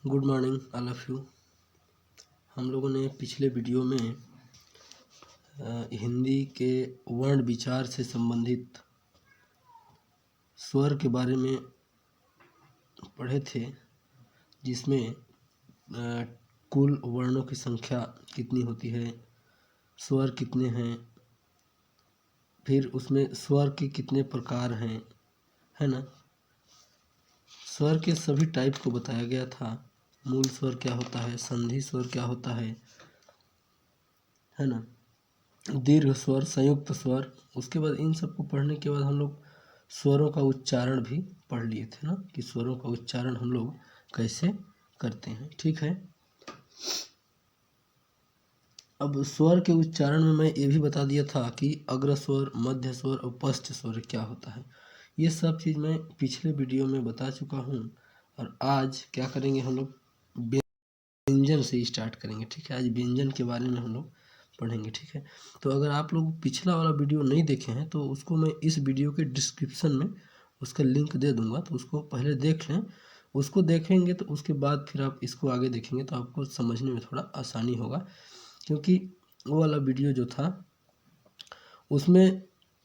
Good morning all of you. हम लोगों ने पिछले वीडियो में हिंदी के वर्ण विचार से संबंधित स्वर के बारे में पढ़े थे, जिसमें कुल वर्णों की संख्या कितनी होती है, स्वर कितने हैं, फिर उसमें स्वर के कितने प्रकार हैं, है ना। स्वर के सभी टाइप को बताया गया था। मूल स्वर क्या होता है, संधि स्वर क्या होता है ना, दीर्घ स्वर, संयुक्त स्वर। उसके बाद इन सबको पढ़ने के बाद हम लोग स्वरों का उच्चारण भी पढ़ लिए थे ना, कि स्वरों का उच्चारण हम लोग कैसे करते हैं। ठीक है, अब स्वर के उच्चारण में मैं ये भी बता दिया था कि अग्र स्वर, मध्य स्वर और पश्च स्वर क्या होता है। ये सब चीज़ मैं पिछले वीडियो में बता चुका हूँ। और आज क्या करेंगे, हम लोग व्यंजन से स्टार्ट करेंगे। ठीक है, आज व्यंजन के बारे में हम लोग पढ़ेंगे। ठीक है, तो अगर आप लोग पिछला वाला वीडियो नहीं देखे हैं तो उसको मैं इस वीडियो के डिस्क्रिप्शन में उसका लिंक दे दूंगा, तो उसको पहले देख लें। उसको देखेंगे तो उसके बाद फिर आप इसको आगे देखेंगे तो आपको समझने में थोड़ा आसानी होगा, क्योंकि वो वाला वीडियो जो था उसमें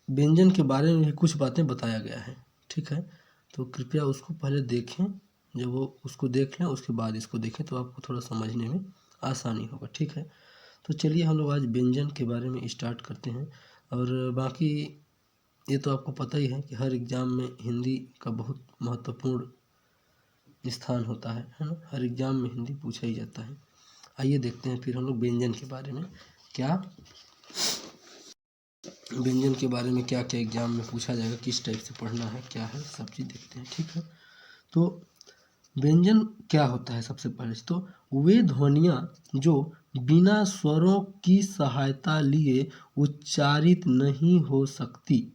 व्यंजन के बारे में भी कुछ बातें बताया गया है। ठीक है, तो कृपया उसको पहले देखें। जब वो उसको देख लें उसके बाद इसको देखें तो आपको थोड़ा समझने में आसानी होगा। ठीक है, तो चलिए हम लोग आज व्यंजन के बारे में स्टार्ट करते हैं। और बाकी ये तो आपको पता ही है कि हर एग्ज़ाम में हिंदी का बहुत महत्वपूर्ण स्थान होता है ना। हर एग्ज़ाम में हिंदी पूछा ही जाता है। आइए देखते हैं फिर हम लोग व्यंजन के बारे में क्या क्या एग्ज़ाम में पूछा जाएगा, किस टाइप से पढ़ना है, क्या है, सब चीज़ देखते हैं। ठीक है, तो व्यंजन क्या होता है। सबसे पहले तो वे ध्वनियाँ जो बिना स्वरों की सहायता लिए उच्चारित नहीं हो सकती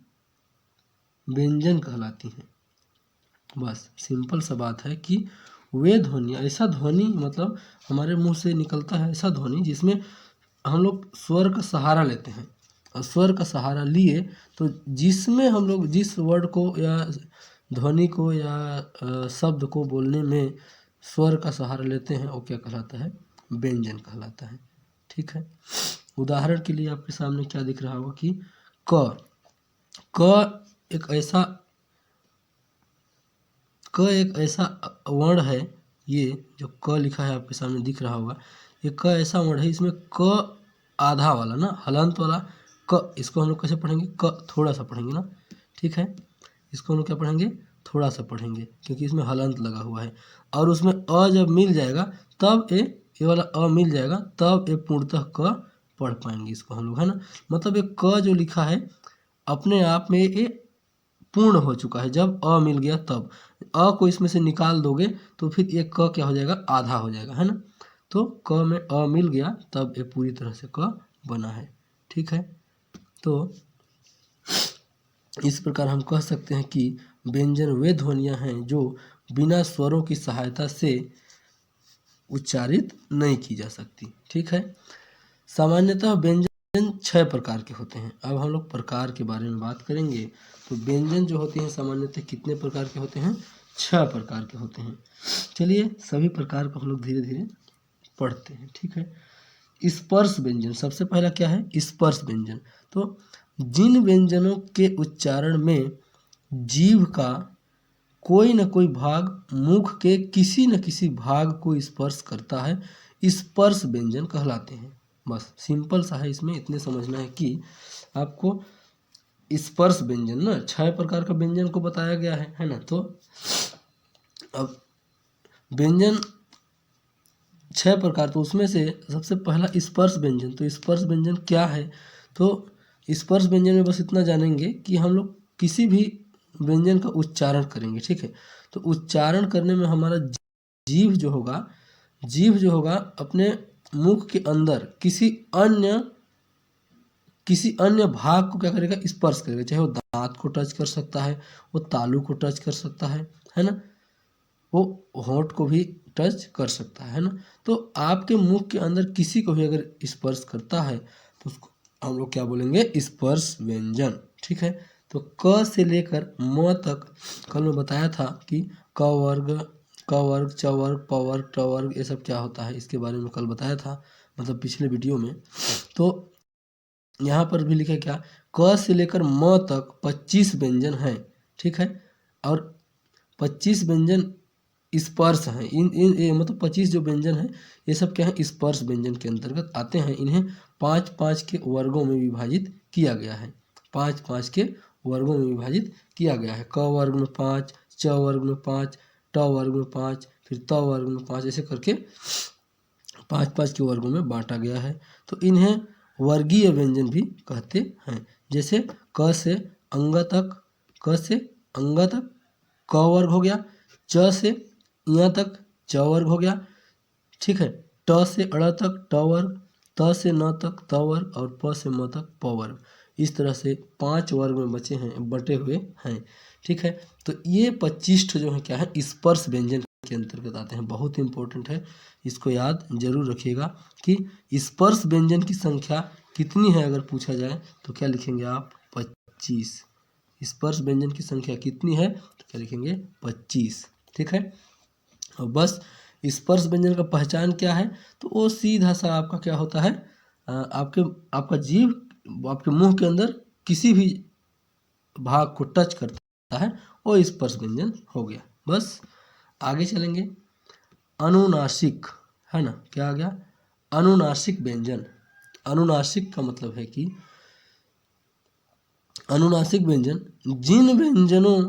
व्यंजन कहलाती हैं। बस सिंपल सा बात है कि वे ध्वनियाँ, ऐसा ध्वनि मतलब हमारे मुंह से निकलता है ऐसा ध्वनि जिसमें हम लोग स्वर का सहारा लेते हैं। और स्वर का सहारा लिए तो जिसमें हम लोग जिस वर्ड को या ध्वनि को या शब्द को बोलने में स्वर का सहारा लेते हैं वो क्या कहलाता है, व्यंजन कहलाता है। ठीक है, उदाहरण के लिए आपके सामने क्या दिख रहा होगा कि क एक ऐसा वर्ण है। ये जो क लिखा है आपके सामने दिख रहा होगा, ये क ऐसा वर्ण है, इसमें क आधा वाला ना, हलंत वाला क, इसको हम लोग कैसे पढ़ेंगे, क थोड़ा सा पढ़ेंगे ना। ठीक है, इसको हम लोग क्या पढ़ेंगे, थोड़ा सा पढ़ेंगे, क्योंकि इसमें हलंत लगा हुआ है। और उसमें अ जब मिल जाएगा तब ये वाला अ मिल जाएगा तब ये पूर्णतः क पढ़ पाएंगे इसको हम लोग, है ना। मतलब ये क जो लिखा है अपने आप में ये पूर्ण हो चुका है। जब अ मिल गया तब अ को इसमें से निकाल दोगे तो फिर ये क क्या हो जाएगा, आधा हो जाएगा, है ना। तो क में अ मिल गया तब ये पूरी तरह से क बना है। ठीक है, तो इस प्रकार हम कह सकते हैं कि व्यंजन वे ध्वनियाँ हैं जो बिना स्वरों की सहायता से उच्चारित नहीं की जा सकती। ठीक है, सामान्यतः व्यंजन 6 प्रकार के होते हैं। अब हम लोग प्रकार के बारे में बात करेंगे। तो व्यंजन जो होते हैं सामान्यतः कितने प्रकार के होते हैं, 6 प्रकार के होते हैं। चलिए सभी प्रकार को हम लोग धीरे धीरे पढ़ते हैं। ठीक है, स्पर्श व्यंजन सबसे पहला क्या है, स्पर्श व्यंजन। तो जिन व्यंजनों के उच्चारण में जीभ का कोई न कोई भाग मुख के किसी न किसी भाग को स्पर्श करता है, स्पर्श व्यंजन कहलाते हैं। बस सिंपल सा है, इसमें इतने समझना है कि आपको स्पर्श व्यंजन ना 6 प्रकार का व्यंजन को बताया गया है ना। तो अब व्यंजन 6 प्रकार, तो उसमें से सबसे पहला स्पर्श व्यंजन। तो स्पर्श व्यंजन क्या है, तो स्पर्श व्यंजन में बस इतना जानेंगे कि हम लोग किसी भी व्यंजन का उच्चारण करेंगे। ठीक है, तो उच्चारण करने में हमारा जीभ जो होगा अपने मुख के अंदर किसी अन्य भाग को क्या करेगा, स्पर्श करेगा। चाहे वो दांत को टच कर सकता है, वो तालू को टच कर सकता है ना, वो होंठ को भी टच कर सकता है ना। तो आपके मुख के अंदर किसी को भी अगर स्पर्श करता है तो उसको हम लोग क्या बोलेंगे, स्पर्श व्यंजन। ठीक है, तो क से लेकर म तक कल मैं बताया था कि क वर्ग, क वर्ग, च वर्ग, प वर्ग, ट वर्ग, ये सब क्या होता है इसके बारे में कल बताया था, मतलब पिछले वीडियो में। तो यहाँ पर भी लिखा क्या, क से लेकर म तक 25 व्यंजन हैं, ठीक है। और 25 व्यंजन स्पर्श हैं। इन इन ये मतलब 25 जो व्यंजन हैं ये सब क्या है, स्पर्श व्यंजन के अंतर्गत आते हैं। इन्हें 5-5 के वर्गों में विभाजित किया गया है, 5-5 के वर्गों में विभाजित किया गया है। क वर्ग में 5, च वर्ग में 5, ट वर्ग में 5, फिर त वर्ग में 5, ऐसे करके 5-5 के वर्गों में बांटा गया है। तो इन्हें वर्गीय व्यंजन भी कहते हैं। जैसे क से अंग तक, क से अंग तक क वर्ग हो गया, च से ञ तक च वर्ग हो गया, ठीक है। ट से अड़ तक ट वर्ग, त से न तक त वर्ग, और प से म तक प वर्ग। इस तरह से 5 वर्ग में बचे हैं, बटे हुए हैं, ठीक है। तो ये 25 जो है क्या है, स्पर्श व्यंजन के अंतर्गत आते हैं। बहुत इंपॉर्टेंट है, इसको याद जरूर रखिएगा कि स्पर्श व्यंजन की संख्या कितनी है। अगर पूछा जाए तो क्या लिखेंगे आप, 25। स्पर्श व्यंजन की संख्या कितनी है तो क्या लिखेंगे, 25, ठीक है। और बस स्पर्श व्यंजन का पहचान क्या है, तो वो सीधा सा आपका क्या होता है, आपका जीभ आपके मुंह के अंदर किसी भी भाग को टच करता है, वो स्पर्श व्यंजन हो गया। बस आगे चलेंगे। अनुनासिक है ना, क्या आ गया, अनुनासिक व्यंजन। अनुनासिक का मतलब है कि अनुनासिक व्यंजन जिन व्यंजनों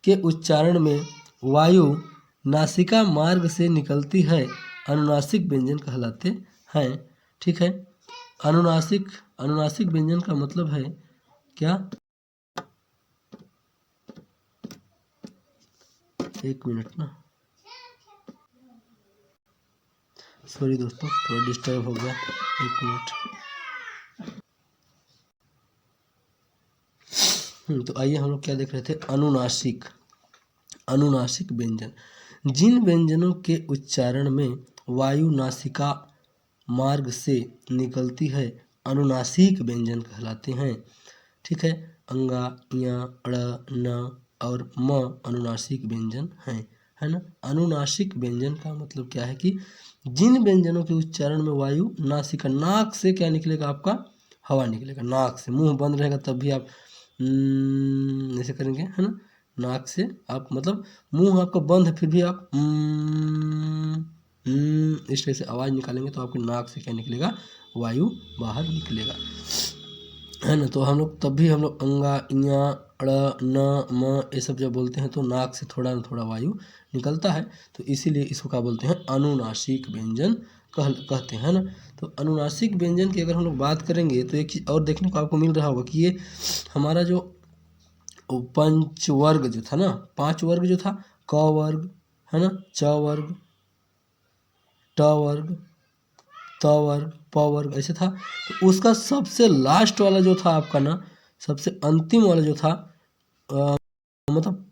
के उच्चारण में वायु नासिका मार्ग से निकलती है, अनुनासिक व्यंजन कहलाते हैं, ठीक है। अनुनासिक व्यंजन का मतलब है क्या, एक मिनट ना, सॉरी दोस्तों, थोड़ा डिस्टर्ब हो गया, एक मिनट। तो आइए हम लोग क्या देख रहे थे, अनुनासिक। अनुनासिक व्यंजन जिन व्यंजनों के उच्चारण में वायु नासिका मार्ग से निकलती है, अनुनासिक व्यंजन कहलाते हैं, ठीक है। अंगा, या, अड़, न और म अनुनासिक व्यंजन हैं, है ना। अनुनासिक व्यंजन का मतलब क्या है कि जिन व्यंजनों के उच्चारण में वायु नासिका, नाक से क्या निकलेगा, आपका हवा निकलेगा, नाक से, मुंह बंद रहेगा तब भी आप ऐसे करेंगे, है ना। नाक से आप मतलब मुंह आपका बंद है फिर भी आप इस तरह से आवाज़ निकालेंगे तो आपके नाक से क्या निकलेगा, वायु बाहर निकलेगा, है ना। तो हम लोग तब भी हम लोग अंगा, इया, अड़, न, म ये सब जब बोलते हैं तो नाक से थोड़ा ना थोड़ा वायु निकलता है, तो इसीलिए इसको क्या बोलते हैं, अनुनासिक व्यंजन कहते हैं ना। तो अनुनासिक व्यंजन की अगर हम लोग बात करेंगे तो एक चीज़ और देखने को आपको मिल रहा होगा कि ये हमारा जो पंचवर्ग जो था ना, 5 वर्ग जो था, क वर्ग है ना, च वर्ग, ट वर्ग, त वर्ग, प वर्ग, ऐसे था। तो उसका सबसे लास्ट वाला जो था आपका ना, सबसे अंतिम वाला जो था, मतलब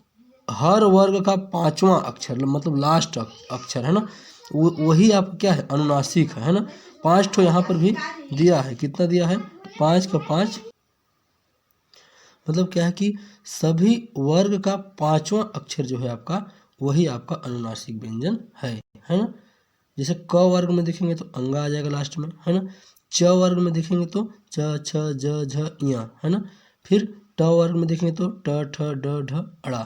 हर वर्ग का 5वां अक्षर, मतलब लास्ट अक्षर है ना, वही आपका क्या है, अनुनासिक है ना। 5 ठो यहाँ पर भी दिया है, कितना दिया है, 5 का 5, मतलब क्या है कि सभी वर्ग का 5वां अक्षर जो है आपका, वही आपका अनुनासिक व्यंजन है ना। जैसे क वर्ग में देखेंगे तो अंगा आ जाएगा लास्ट में, है ना। च वर्ग में देखेंगे तो च, छ, ज, झ, इया, है ना। फिर ट वर्ग में देखेंगे तो ट, ठ, ड, ढ, अड़ा,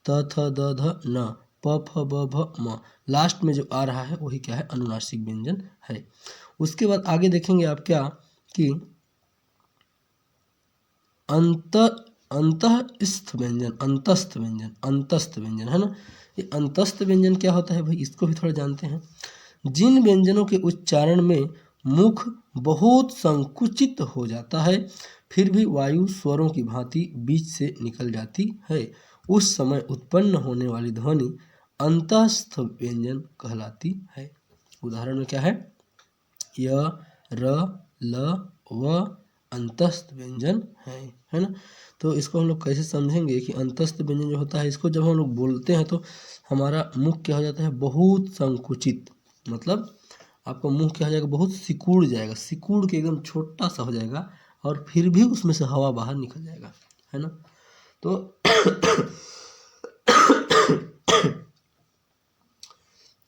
त, थ, द, ध, न, प, फ, ब, भ, म। लास्ट में जो आ रहा है वही क्या है, अनुनासिक व्यंजन है। उसके बाद आगे देखेंगे आप क्या कि अंतस्थ व्यंजन, अंतस्थ व्यंजन, अंतस्थ व्यंजन, है ना। ये अंतस्थ व्यंजन क्या होता है भाई, इसको भी थोड़ा जानते हैं। जिन व्यंजनों के उच्चारण में मुख बहुत संकुचित हो जाता है, फिर भी वायु स्वरों की भांति बीच से निकल जाती है, उस समय उत्पन्न होने वाली ध्वनि अंतस्थ व्यंजन कहलाती है। उदाहरण में क्या है, य, र, ल, व अंतस्थ व्यंजन है ना। तो इसको हम लोग कैसे समझेंगे कि अंतस्थ व्यंजन जो होता है, इसको जब हम लोग बोलते हैं तो हमारा मुख क्या हो जाता है, बहुत संकुचित, मतलब आपका मुंह क्या हो जाएगा, बहुत सिकुड़ जाएगा, सिकुड़ के एकदम छोटा सा हो जाएगा, और फिर भी उसमें से हवा बाहर निकल जाएगा, है ना। तो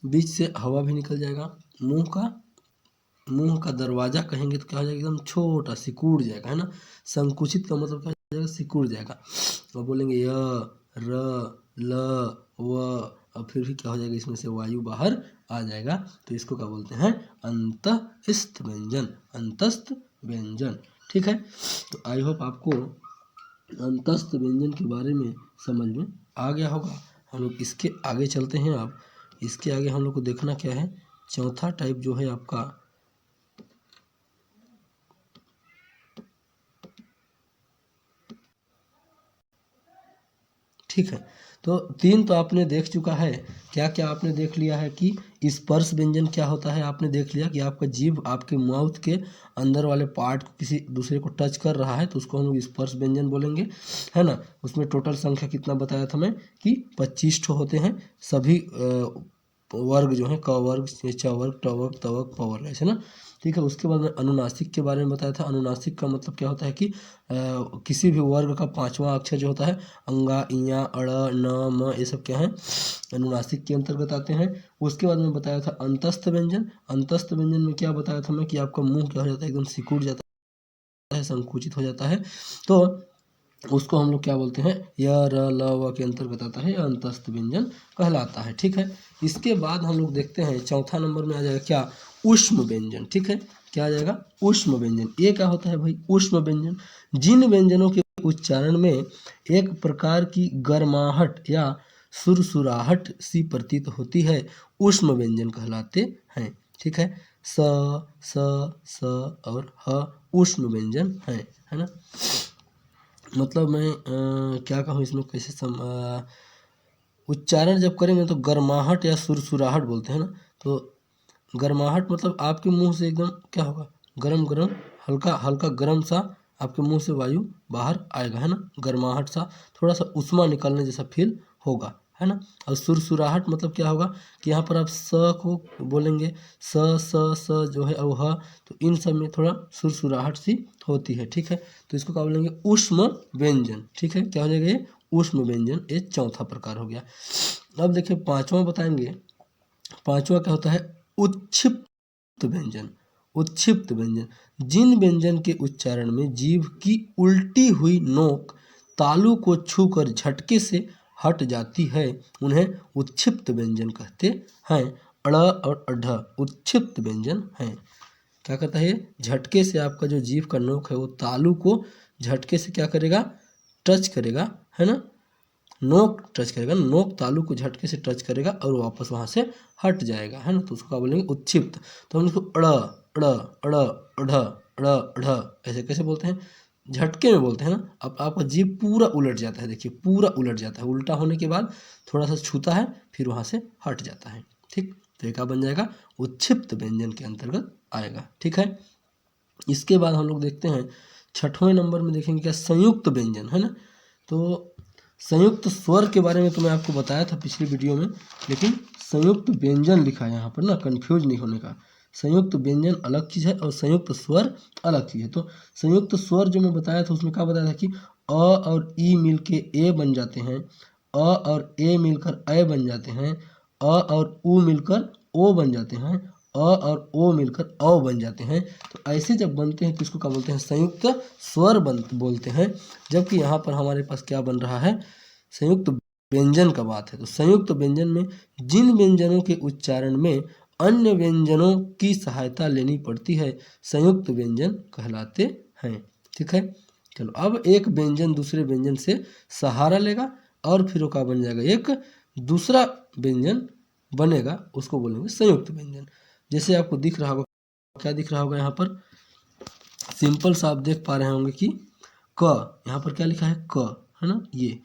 बीच से हवा भी निकल जाएगा। मुंह का दरवाजा कहेंगे तो क्या हो जाएगा, एकदम छोटा सिकुड़ जाएगा, है ना। संकुचित का मतलब क्या हो जाएगा, सिकुड़ जाएगा। और बोलेंगे य र ल व, और फिर भी क्या हो जाएगा, इसमें से वायु बाहर आ जाएगा। तो इसको क्या बोलते हैं, अंतस्थ व्यंजन, अंतस्थ व्यंजन। ठीक है, तो आई होप आपको अंतस्थ व्यंजन के बारे में समझ में आ गया होगा। हम लोग इसके आगे चलते हैं। अब इसके आगे हम लोग को देखना क्या है, चौथा टाइप जो है आपका, ठीक है। तो 3 तो आपने देख चुका है। क्या क्या आपने देख लिया है कि स्पर्श व्यंजन क्या होता है, आपने देख लिया कि आपका जीभ आपके माउथ के अंदर वाले पार्ट को किसी दूसरे को टच कर रहा है तो उसको हम लोग स्पर्श व्यंजन बोलेंगे, है ना। उसमें टोटल संख्या कितना बताया था मैं कि 25 ठो होते हैं। सभी वर्ग जो है, क वर्ग, च वर्ग, ट वर्ग, त वर्ग, प वर्ग, ऐसे ना। ठीक है, उसके बाद में अनुनासिक के बारे में बताया था। अनुनासिक का मतलब क्या होता है कि किसी भी वर्ग का 5वां अक्षर जो होता है, अंगा, इया, अड़, न, म, ये सब क्या है, अनुनासिक के अंतर्गत आते हैं। उसके बाद में बताया था अंतस्थ व्यंजन। अंतस्थ व्यंजन में क्या बताया था मैं कि आपका मुंह क्या हो जाता है, एकदम सिकुड़ जाता है, संकुचित हो जाता है। तो उसको हम लोग क्या बोलते हैं, य, र, ल, व के अंतर्गत आता है, अंतस्थ व्यंजन कहलाता है। ठीक है, इसके बाद हम लोग देखते हैं चौथा नंबर में आ जाएगा क्या, ऊष्म व्यंजन। ठीक है, क्या आ जाएगा, ऊष्म व्यंजन। ये क्या होता है भाई, ऊष्म व्यंजन जिन व्यंजनों के उच्चारण में एक प्रकार की गर्माहट या सुरसुराहट सी प्रतीत होती है, ऊष्म व्यंजन कहलाते हैं। ठीक है, स, स और ह ऊष्म व्यंजन है ना। मतलब मैं क्या कहूँ इसमें, कैसे उच्चारण जब करेंगे तो गर्माहट या सुरसुराहट बोलते हैं ना। तो गर्माहट मतलब आपके मुंह से एकदम क्या होगा, गरम गरम, हल्का हल्का गरम सा आपके मुंह से वायु बाहर आएगा, है ना। गर्माहट सा, थोड़ा सा उष्मा निकलने जैसा फील होगा, है ना। और सुरसुराहट मतलब क्या होगा कि यहाँ पर आप स को बोलेंगे, स जो है और ह, तो इन सब में थोड़ा सुरसुराहट सी होती है। ठीक है, तो इसको क्या बोलेंगे, ऊष्म व्यंजन। ठीक है, क्या हो जाएगा ये, ऊष्म व्यंजन। ये चौथा प्रकार हो गया। अब देखिए 5वां बताएंगे। 5वां क्या होता है, उच्छिप्त व्यंजन। उच्छिप्त व्यंजन जिन व्यंजन के उच्चारण में जीभ की उल्टी हुई नोक तालु को छूकर झटके से हट जाती है, उन्हें उच्छिप्त व्यंजन कहते हैं। अड़ और अढ़ उच्छिप्त व्यंजन है। क्या करता है, झटके से आपका जो जीभ का नोक है वो तालु को झटके से क्या करेगा, टच करेगा, है ना। नोक टच करेगा, नोक तालु को झटके से टच करेगा और वापस वहाँ से हट जाएगा, है ना। तो उसको क्या बोलेंगे, उच्छिप्त। तो हम इसको अड़ अड़ अड़ अढ़ अड़ अढ़ ऐसे कैसे बोलते हैं, झटके में बोलते हैं ना। अब आपका जीभ पूरा उलट जाता है, देखिए पूरा उलट जाता है, उल्टा होने के बाद थोड़ा सा छूता है फिर वहाँ से हट जाता है। ठीक, तो ये क्या बन जाएगा, उच्छिप्त व्यंजन के अंतर्गत आएगा। ठीक है, इसके बाद हम लोग देखते हैं 6वें नंबर में, देखेंगे क्या, संयुक्त व्यंजन, है ना। तो संयुक्त स्वर के बारे में तो मैं आपको बताया था पिछली वीडियो में, लेकिन संयुक्त व्यंजन लिखा है यहाँ पर ना, कंफ्यूज नहीं होने का। संयुक्त व्यंजन अलग चीज़ है और संयुक्त स्वर अलग चीज़ है। तो संयुक्त स्वर जो मैं बताया था उसमें क्या बताया था कि अ और ई मिल के ए बन जाते हैं, अ और ए मिलकर ए बन जाते हैं, अ और उ मिलकर ओ बन जाते हैं, अ और ओ मिलकर औ बन जाते हैं। तो ऐसे जब बनते हैं तो इसको क्या बोलते हैं, संयुक्त स्वर बोलते हैं। जबकि यहाँ पर हमारे पास क्या बन रहा है, संयुक्त व्यंजन का बात है। तो संयुक्त व्यंजन में जिन व्यंजनों के उच्चारण में अन्य व्यंजनों की सहायता लेनी पड़ती है, संयुक्त व्यंजन कहलाते हैं। ठीक है, चलो अब एक व्यंजन दूसरे व्यंजन से सहारा लेगा और फिर वो क्या बन जाएगा, एक दूसरा व्यंजन बनेगा, उसको बोलेंगे संयुक्त व्यंजन। जैसे आपको दिख रहा होगा, क्या दिख रहा होगा यहाँ पर, सिंपल सा आप देख पा रहे होंगे कि क, यहाँ पर क्या लिखा है, क, है ना। ये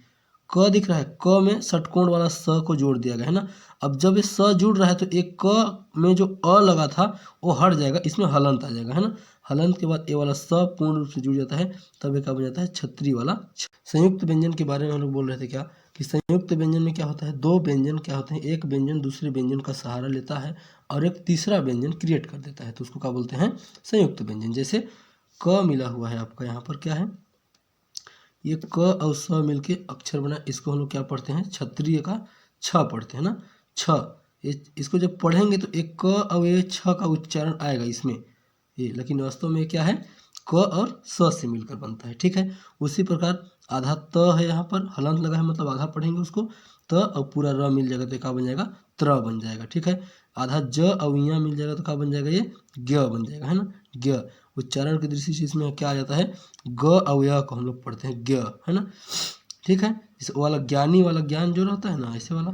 क दिख रहा है, क में षटकोण वाला स को जोड़ दिया गया है ना। अब जब ये स जुड़ रहा है तो एक क में जो अ लगा था वो हट जाएगा, इसमें हलंत आ जाएगा, है ना। हलंत के बाद ये वाला स पूर्ण रूप से जुड़ जाता है, तब ये क्या बन जाता है, छतरी वाला। संयुक्त व्यंजन के बारे में हम लोग बोल रहे थे क्या, कि संयुक्त व्यंजन में क्या होता है, दो व्यंजन क्या होते हैं, एक व्यंजन दूसरे व्यंजन का सहारा लेता है और एक तीसरा व्यंजन क्रिएट कर देता है, तो उसको क्या बोलते हैं, संयुक्त व्यंजन। जैसे क मिला हुआ है आपका यहाँ पर, क्या है, ये क और स मिलके अक्षर बना, इसको हम लोग क्या पढ़ते हैं, क्षत्रिय का छ पढ़ते हैं ना, छ। इसको जब पढ़ेंगे तो एक क और ये छ का उच्चारण आएगा इसमें ये, लेकिन वास्तव में क्या है क और स से मिलकर बनता है। ठीक है, उसी प्रकार आधा त है, यहाँ पर हलंत लगा है मतलब आधा पढ़ेंगे उसको, त और पूरा र मिल जाएगा तो क्या बन जाएगा त्र बन जाएगा। ठीक है, आधा ज और यहाँ मिल जाएगा तो क्या बन जाएगा ये ज्ञ बन जाएगा, है ना ज्ञ। उच्चारण की दृष्टि से इसमें क्या आ जाता है ग और य को हम लोग पढ़ते हैं ज्ञ, है ना। ठीक है, इस वाला ज्ञानी वाला ज्ञान जो रहता है ना ऐसे वाला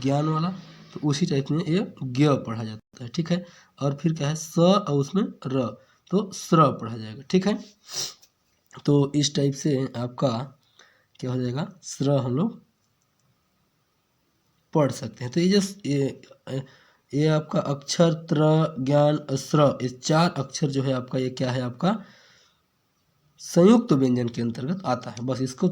ज्ञान वाला, तो उसी टाइप में ये ज्ञ पढ़ा जाता है। ठीक है, और फिर क्या है स और उसमें र, तो स्र पढ़ा जाएगा। ठीक है, तो इस टाइप से आपका क्या हो जाएगा स्र हम लोग पढ़ सकते हैं। तो ये जो ये आपका अक्षर त्र ज्ञान स्र, ये 4 अक्षर जो है आपका ये क्या है आपका संयुक्त व्यंजन के अंतर्गत आता है। बस इसको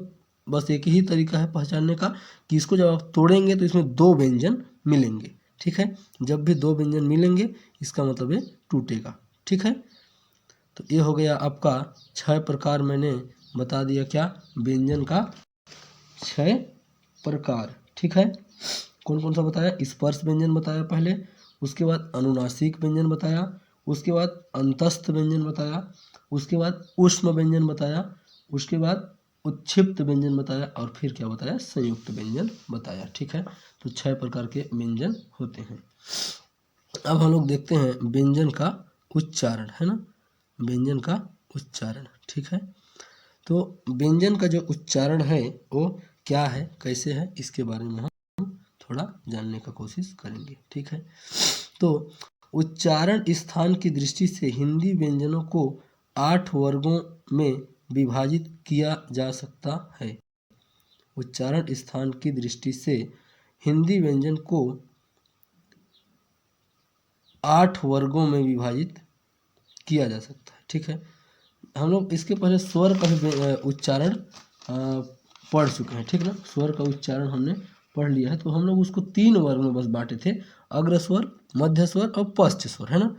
बस एक ही तरीका है पहचानने का कि इसको जब आप तोड़ेंगे तो इसमें 2 व्यंजन मिलेंगे। ठीक है, जब भी 2 व्यंजन मिलेंगे इसका मतलब ये टूटेगा। ठीक है, तो ये हो गया आपका 6 प्रकार मैंने बता दिया क्या व्यंजन का 6 प्रकार। ठीक है, कौन कौन सा बताया स्पर्श व्यंजन बताया पहले, उसके बाद अनुनासिक व्यंजन बताया, उसके बाद अंतस्थ व्यंजन बताया, उसके बाद ऊष्म व्यंजन बताया, उसके बाद उच्छिप्त व्यंजन बताया और फिर क्या बताया संयुक्त व्यंजन बताया। ठीक है, तो 6 प्रकार के व्यंजन होते हैं। अब हम लोग देखते हैं व्यंजन का उच्चारण, है ना व्यंजन का उच्चारण। ठीक है, तो व्यंजन का जो उच्चारण है वो क्या है कैसे है इसके बारे में हम थोड़ा जानने का कोशिश करेंगे। ठीक है, तो उच्चारण स्थान की दृष्टि से हिंदी व्यंजनों को 8 वर्गों में विभाजित किया जा सकता है। उच्चारण स्थान की दृष्टि से हिंदी व्यंजन को 8 वर्गों में विभाजित किया जा सकता है। ठीक है, हम लोग इसके पहले स्वर का भी उच्चारण पढ़ चुके हैं। ठीक ना, स्वर का उच्चारण हमने पढ़ लिया है, तो हम लोग उसको 3 वर्ग में बस बांटे थे, अग्र स्वर, मध्य स्वर और पश्च स्वर, है ना।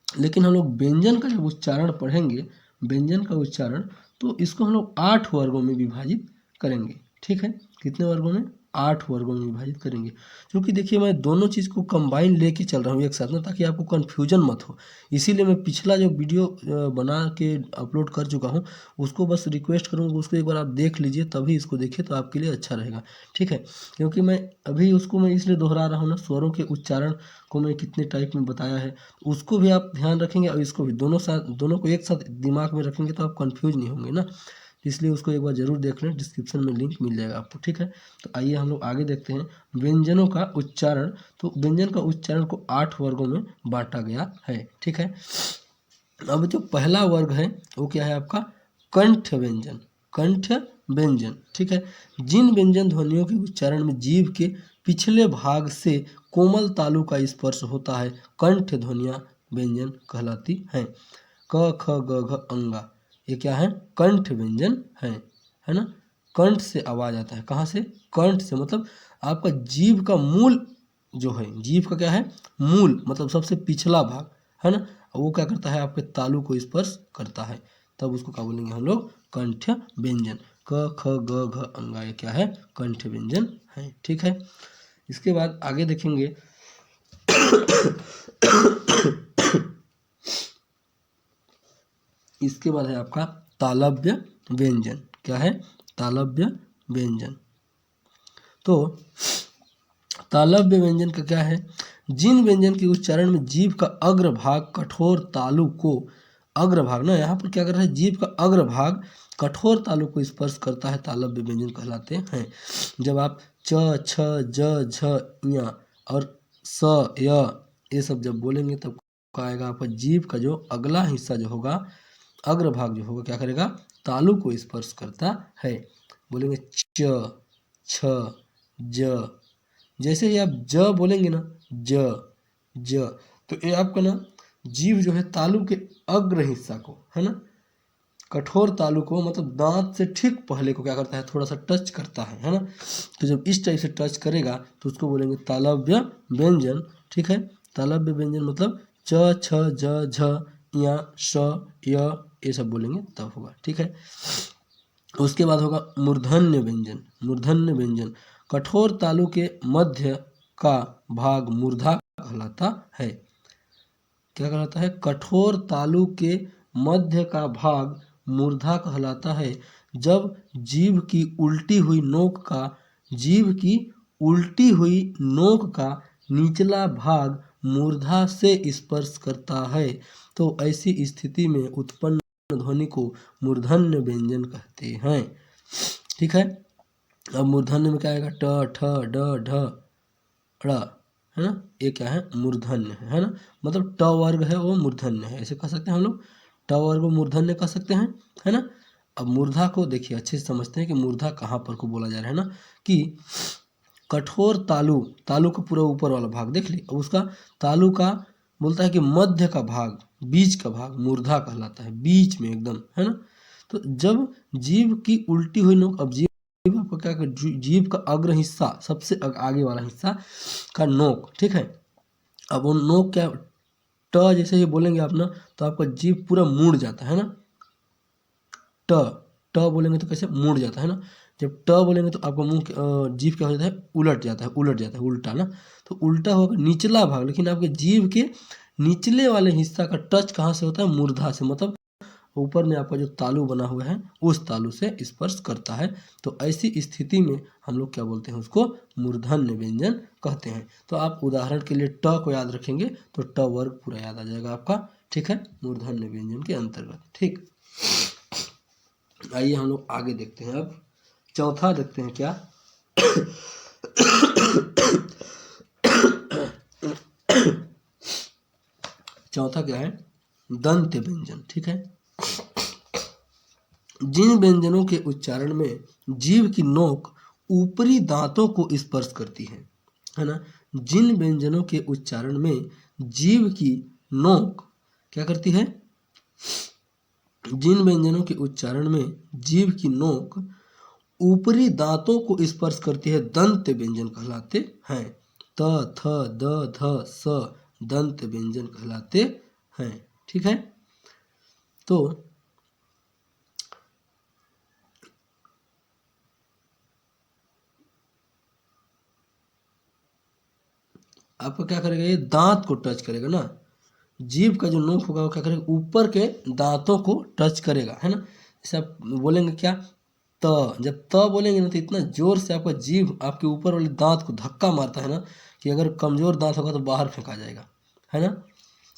लेकिन हम लोग व्यंजन का जब उच्चारण पढ़ेंगे व्यंजन का उच्चारण, तो इसको हम लोग 8 वर्गों में विभाजित करेंगे। ठीक है, कितने वर्गों में 8 वर्गों में विभाजित करेंगे, क्योंकि देखिए मैं दोनों चीज़ को कंबाइन लेके चल रहा हूँ एक साथ ना, ताकि आपको कन्फ्यूजन मत हो। इसीलिए मैं पिछला जो वीडियो बना के अपलोड कर चुका हूँ उसको बस रिक्वेस्ट करूँगा उसको एक बार आप देख लीजिए, तभी इसको देखिए तो आपके लिए अच्छा रहेगा। ठीक है, क्योंकि मैं अभी उसको मैं इसलिए दोहरा रहा हूँ ना, स्वरों के उच्चारण को मैं कितने टाइप में बताया है उसको भी आप ध्यान रखेंगे और इसको भी दोनों को एक साथ दिमाग में रखेंगे तो आप कंफ्यूज नहीं होंगे ना, इसलिए उसको एक बार जरूर देख लें, डिस्क्रिप्शन में लिंक मिल जाएगा आपको। ठीक है, तो आइए हम लोग आगे देखते हैं व्यंजनों का उच्चारण। तो व्यंजन का उच्चारण को 8 वर्गों में बांटा गया है। ठीक है, अब जो पहला वर्ग है वो क्या है आपका कंठ व्यंजन। कंठ व्यंजन, ठीक है, जिन व्यंजन ध्वनियों के उच्चारण में जीभ के पिछले भाग से कोमल तालु का स्पर्श होता है कंठ ध्वनियाँ व्यंजन कहलाती हैं। क ख ग घ अंगा ये क्या है कंठ व्यंजन है ना। कंठ से आवाज आता है, कहाँ से कंठ से, मतलब आपका जीभ का मूल जो है, जीभ का क्या है मूल, मतलब सबसे पिछला भाग है ना, वो क्या करता है आपके तालु को स्पर्श करता है, तब उसको क्या बोलेंगे हम लोग कंठ व्यंजन। क ख ग घ अंगा ये क्या है कंठ व्यंजन है। ठीक है, इसके बाद आगे देखेंगे इसके बाद है आपका तालव्य व्यंजन। क्या है तालव्य व्यंजन। तो तालव्य व्यंजन का क्या है, जिन व्यंजन के उच्चारण में जीभ का अग्रभाग कठोर तालु को, अग्रभाग ना यहाँ पर क्या कर रहा है जीभ का अग्रभाग कठोर तालु को स्पर्श करता है तालव्य व्यंजन कहलाते हैं। जब आप च छ ज झ ञ और स य ये सब जब बोलेंगे तब क्या आएगा आपका जीभ का जो अगला हिस्सा जो होगा अग्रभाग जो होगा क्या करेगा तालु को स्पर्श करता है। बोलेंगे च छ ज, जैसे ही आप ज बोलेंगे ना ज तो ये आपका ना जीभ जो है तालु के अग्र हिस्सा को है ना, कठोर तालु को मतलब दांत से ठीक पहले को क्या करता है थोड़ा सा टच करता है ना। तो जब इस टाइप से टच करेगा तो उसको बोलेंगे तालव्य व्यंजन। ठीक है, तालव्य व्यंजन मतलब च छ ज झ य श य ये सब बोलेंगे तब होगा। ठीक है, उसके बाद होगा मूर्धन्य व्यंजन। मूर्धन्य व्यंजन कठोर तालु के मध्य का भाग मूर्धा कहलाता है। क्या कहलाता है? कठोर तालु के मध्य का भाग मूर्धा कहलाता है। जब जीभ की उल्टी हुई नोक का निचला भाग मूर्धा से स्पर्श करता है तो ऐसी स्थिति में उत्पन्न ध्वनि को मूर्धन्य व्यंजन कहते हैं। ठीक है। अब मूर्धन्य में क्या आएगा? ट, ठ, ड, ढ, ड़, है ना? ये क्या है? मूर्धन्य है ना? मतलब ट वर्ग है वो मूर्धन्य है, ऐसे कह सकते हैं हम लोग। ट वर्ग को मूर्धन्य कह सकते हैं, है ना? अब मूर्धा को देखिए अच्छे से समझते हैं कि मूर्धा कहाँ पर को बोला जा रहा है ना, कि कठोर तालु का पूरा ऊपर वाला भाग देख ली। अब उसका तालु का बोलता है कि मध्य का भाग, बीच का भाग मूर्धा कहलाता है, बीच में एकदम, है ना? तो जब जीभ की उल्टी हुई नोक, अब जीभ आपको क्या कर, जीभ का अग्र हिस्सा, सबसे आगे वाला हिस्सा का नोक, ठीक है। अब वो नोक क्या, ट जैसे ही बोलेंगे आप ना तो आपका जीभ पूरा मुड़ जाता है ना। ट बोलेंगे तो कैसे मुड़ जाता है ना। जब ट बोलेंगे तो आपका मुंह जीभ क्या हो जाता है? उलट जाता है उल्टा ना। तो उल्टा होगा निचला भाग, लेकिन आपके जीभ के निचले वाले हिस्सा का टच कहाँ से होता है? मूर्धा से, मतलब ऊपर में आपका जो तालु बना हुआ है उस तालु से स्पर्श करता है। तो ऐसी स्थिति में हम लोग क्या बोलते हैं? उसको मूर्धन्य व्यंजन कहते हैं। तो आप उदाहरण के लिए ट को याद रखेंगे तो ट वर्ग पूरा याद आ जाएगा आपका, ठीक है, मूर्धन्य व्यंजन के अंतर्गत। ठीक, आइए हम लोग आगे देखते हैं। अब चौथा देखते हैं क्या। चौथा क्या है? दंत व्यंजन। ठीक है। जिन व्यंजनों के उच्चारण में जीभ की नोक ऊपरी दांतों को स्पर्श करती है ना। जिन व्यंजनों के उच्चारण में जीभ की नोक क्या करती है? जिन व्यंजनों के उच्चारण में जीभ की नोक ऊपरी दांतों को स्पर्श करती है दंत व्यंजन कहलाते हैं। त, थ, द, ध, स दंत व्यंजन कहलाते हैं। ठीक है। तो आपको क्या करेगा? ये दांत को टच करेगा ना। जीभ का जो नोक होगा वो क्या करेगा? ऊपर के दांतों को टच करेगा, है ना। जैसे आप बोलेंगे क्या? त, जब त बोलेंगे ना तो इतना जोर से आपका जीभ आपके ऊपर वाले दांत को धक्का मारता है ना कि अगर कमजोर दांत होगा तो बाहर फेंका जाएगा, है ना।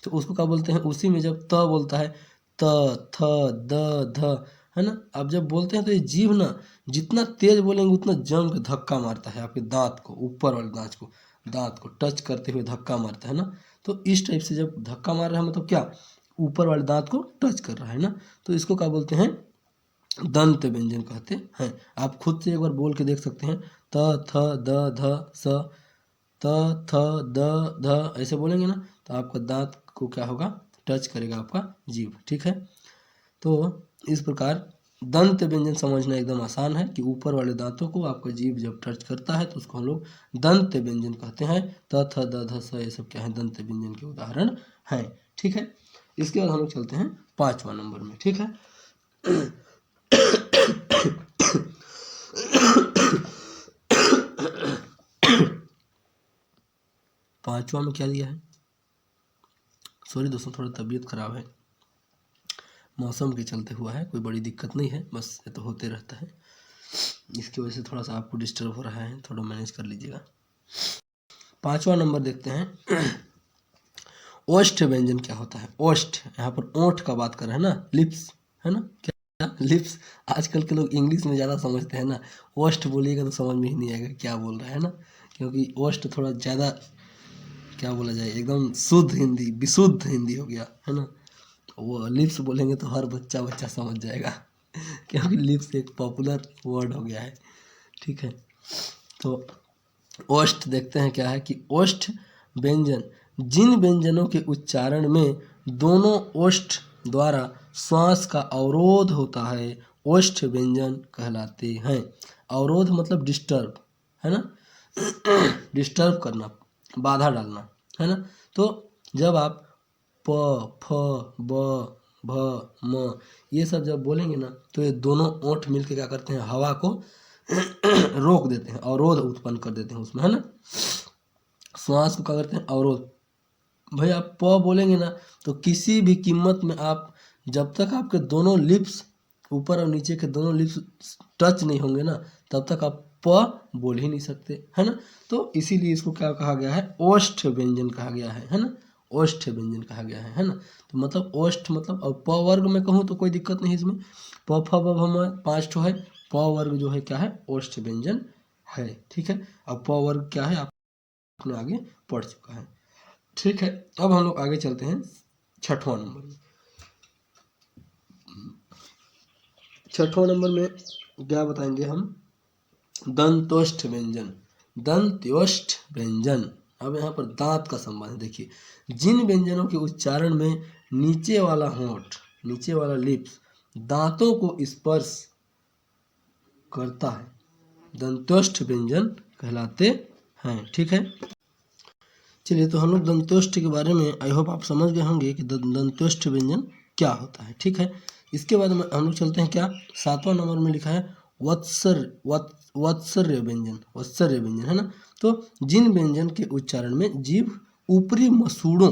तो उसको क्या बोलते हैं? उसी में जब त बोलता है, त, थ, द, ध, है ना। अब जब बोलते हैं तो ये जीभ ना जितना तेज बोलेंगे उतना जम के धक्का मारता है आपके दांत को, ऊपर वाले दांत को टच करते हुए धक्का मारता है ना। तो इस टाइप से जब धक्का मार रहा है मतलब क्या? ऊपर वाले दांत को टच कर रहा है ना। तो इसको क्या बोलते हैं? दंत व्यंजन कहते हैं। आप खुद से एक बार बोल के देख सकते हैं। त, थ, द, ध, स, त, थ, द, ध ऐसे बोलेंगे ना तो आपका दांत को क्या होगा? टच करेगा आपका जीभ। ठीक है। तो इस प्रकार दंत व्यंजन समझना एकदम आसान है कि ऊपर वाले दांतों को आपका जीभ जब टच करता है तो उसको हम लोग दंत व्यंजन कहते हैं। त, थ, द, ध, स ये सब क्या है? दंत व्यंजन के उदाहरण हैं। ठीक है। इसके बाद हम लोग चलते हैं 5वां नंबर में। ठीक है। पांचवा में क्या दिया है? सॉरी दोस्तों, थोड़ा तबीयत खराब है, मौसम के चलते हुआ है, कोई बड़ी दिक्कत नहीं है, बस ये तो होते रहता है। इसकी वजह से थोड़ा सा आपको डिस्टर्ब हो रहा है, थोड़ा मैनेज कर लीजिएगा। 5वां नंबर देखते हैं। ओष्ठ व्यंजन क्या होता है? ओष्ठ, यहाँ पर ओठ का बात कर रहे हैं ना, लिप्स, है ना। क्या लिप्स? आजकल के लोग इंग्लिश में ज़्यादा समझते हैं ना, ओष्ठ बोलिएगा तो समझ में ही नहीं आएगा क्या बोल रहा है ना, क्योंकि ओष्ठ थोड़ा ज़्यादा क्या बोला जाए, एकदम शुद्ध हिंदी, विशुद्ध हिंदी हो गया, है ना। वो लिप्स बोलेंगे तो हर बच्चा समझ जाएगा क्योंकि लिप्स एक पॉपुलर वर्ड हो गया है। ठीक है। तो ओष्ठ देखते हैं क्या है कि ओष्ठ व्यंजन जिन व्यंजनों के उच्चारण में दोनों ओष्ठ द्वारा श्वास का अवरोध होता है ओष्ठ व्यंजन कहलाते हैं। अवरोध मतलब डिस्टर्ब, है ना। डिस्टर्ब करना, बाधा डालना, है ना। तो जब आप प, फ, ब, भ, म ये सब जब बोलेंगे ना तो ये दोनों ओंठ मिलके क्या करते हैं? हवा को रोक देते हैं, अवरोध उत्पन्न कर देते हैं उसमें, है ना। श्वास को क्या करते हैं, अवरोध। भाई आप प बोलेंगे ना तो किसी भी कीमत में आप, जब तक आपके दोनों लिप्स, ऊपर और नीचे के दोनों लिप्स टच नहीं होंगे ना, तब तक आप प बोल ही नहीं सकते, है ना। तो इसीलिए इसको क्या कहा गया है, ओष्ठ व्यंजन कहा गया है ना, ओष्ठ व्यंजन कहा गया है ना। तो मतलब ओष्ठ मतलब, और प वर्ग में कहूँ तो कोई दिक्कत नहीं इसमें, प फ ब भ म 5 ठो है, प वर्ग जो है क्या है, ओष्ठ व्यंजन है, ठीक है। अब प वर्ग क्या है आपने आगे पढ़ चुका है, ठीक है। अब हम लोग आगे चलते हैं 6वां नंबर में। 6वां नंबर में क्या बताएंगे हम, दंतोष्ठ व्यंजन, दंत्योष्ठ व्यंजन। अब यहाँ पर दांत का संबंध है। देखिए, जिन व्यंजनों के उच्चारण में नीचे वाला होंठ, नीचे वाला लिप्स दांतों को स्पर्श करता है, दंतोष्ठ व्यंजन कहलाते हैं, ठीक है। चलिए, तो हम लोग दंतोष्ठ के बारे में आई होप आप समझ गए होंगे कि दंतोष्ठ व्यंजन क्या होता है, ठीक है। इसके बाद में हम लोग चलते हैं क्या, 7वां नंबर में लिखा है वत्सर्य व्यंजन, वत्सर्य व्यंजन, है ना। तो जिन व्यंजन के उच्चारण में जीभ ऊपरी मसूड़ों,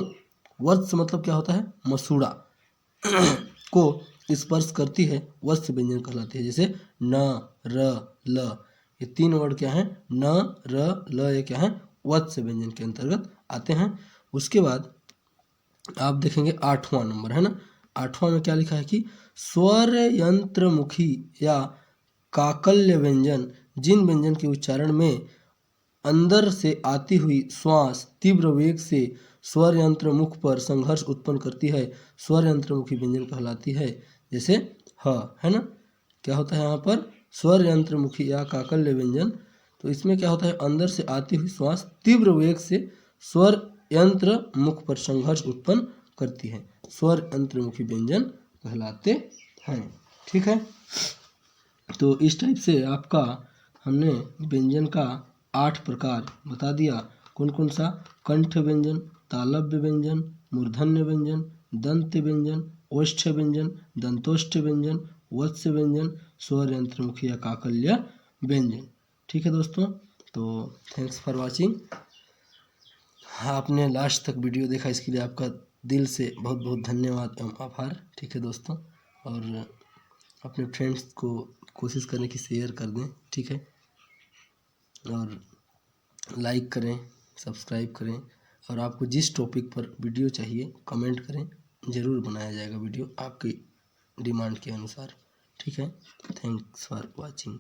वत्स मतलब क्या होता है, मसूड़ा को स्पर्श करती है, वत्स व्यंजन कहलाती है। जैसे न, र, ल, ये 3 वर्ड क्या है, न, र, ल, ये क्या है, वत्स व्यंजन के अंतर्गत आते हैं। उसके बाद आप देखेंगे 8वां नंबर, है ना। 8वां में क्या लिखा है कि स्वर यंत्रमुखी या काकल्य व्यंजन, जिन व्यंजन के उच्चारण में अंदर से आती हुई श्वास तीव्र वेग से स्वर यंत्र मुख पर संघर्ष उत्पन्न करती है, स्वर यंत्रमुखी व्यंजन कहलाती है। जैसे ह, है ना। क्या होता है यहाँ पर, स्वर यंत्रमुखी या काकल्य व्यंजन, तो इसमें क्या होता है, अंदर से आती हुई श्वास तीव्र वेग से स्वर यंत्र मुख पर संघर्ष उत्पन्न करती है, स्वर यंत्रमुखी व्यंजन कहलाते हैं, ठीक है। तो इस टाइप से आपका हमने व्यंजन का 8 प्रकार बता दिया। कौन कौन सा, कंठ व्यंजन, तालव्य व्यंजन, मूर्धन्य व्यंजन, दंत व्यंजन, ओष्ठ व्यंजन, दंतोष्ठ व्यंजन, वत्स व्यंजन, स्वर यंत्रमुखी या काकल्य व्यंजन, ठीक है दोस्तों। तो थैंक्स फॉर वाचिंग। आपने लास्ट तक वीडियो देखा, इसके लिए आपका दिल से बहुत बहुत धन्यवाद एवं आभार, ठीक है दोस्तों। और अपने फ्रेंड्स को कोशिश करें कि शेयर कर दें, ठीक है। और लाइक करें, सब्सक्राइब करें, और आपको जिस टॉपिक पर वीडियो चाहिए कमेंट करें, ज़रूर बनाया जाएगा वीडियो आपकी डिमांड के अनुसार, ठीक है। Thanks for watching.